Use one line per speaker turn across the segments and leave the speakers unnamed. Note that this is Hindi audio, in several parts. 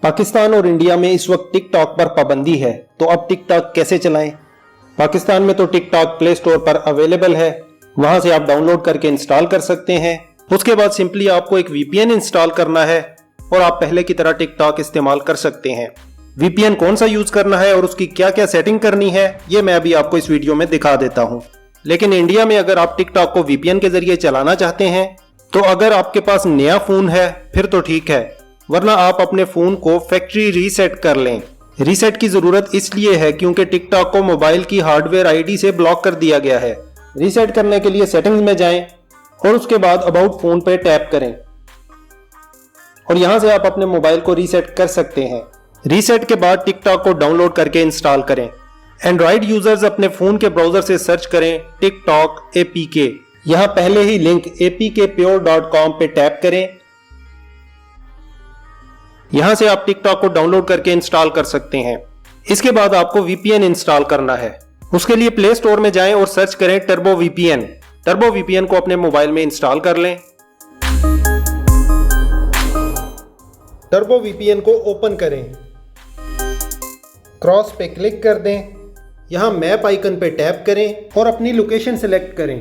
पाकिस्तान और इंडिया में इस वक्त टिकटॉक पर पाबंदी है, तो अब टिकटॉक कैसे चलाएं? पाकिस्तान में तो टिकटॉक प्ले स्टोर पर अवेलेबल है, वहां से आप डाउनलोड करके इंस्टॉल कर सकते हैं। उसके बाद सिंपली आपको एक वीपीएन इंस्टॉल करना है और आप पहले की तरह टिकटॉक इस्तेमाल कर सकते हैं। वीपीएन कौन सा यूज करना है और उसकी क्या क्या सेटिंग करनी है, ये मैं अभी आपको इस वीडियो में दिखा देता हूं। लेकिन इंडिया में अगर आप टिकटॉक को वीपीएन के जरिए चलाना चाहते हैं तो अगर आपके पास नया फोन है फिर तो ठीक है, वरना आप अपने फोन को फैक्ट्री रीसेट कर लें। रीसेट की जरूरत इसलिए है क्योंकि टिकटॉक को मोबाइल की हार्डवेयर आईडी से ब्लॉक कर दिया गया है। रीसेट करने के लिए सेटिंग्स में जाएं और उसके बाद अबाउट फोन पे टैप करें और यहां से आप अपने मोबाइल को रीसेट कर सकते हैं। रीसेट के बाद टिकटॉक को डाउनलोड करके इंस्टॉल करें। एंड्रॉइड यूजर्स अपने फोन के ब्राउजर से सर्च करें टिकटॉक एपीके। यहां पहले ही लिंक apkpure.com पे टैप करें। यहां से आप टिकटॉक को डाउनलोड करके इंस्टॉल कर सकते हैं। इसके बाद आपको वीपीएन इंस्टॉल करना है। उसके लिए प्ले स्टोर में जाएं और सर्च करें टर्बो वीपीएन। टर्बो वीपीएन को अपने मोबाइल में इंस्टॉल कर लें। टर्बो वीपीएन को ओपन करें, क्रॉस पे क्लिक कर दें, यहां मैप आइकन पे टैप करें और अपनी लोकेशन सिलेक्ट करें।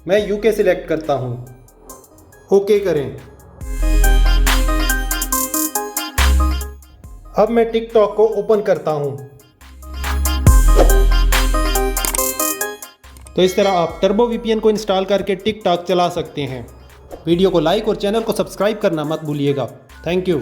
मैं यूके सिलेक्ट करता हूं, ओके करें। अब मैं टिकटॉक को ओपन करता हूं। तो इस तरह आप टर्बो वीपीएन को इंस्टॉल करके टिकटॉक चला सकते हैं। वीडियो को लाइक और चैनल को सब्सक्राइब करना मत भूलिएगा। Thank you.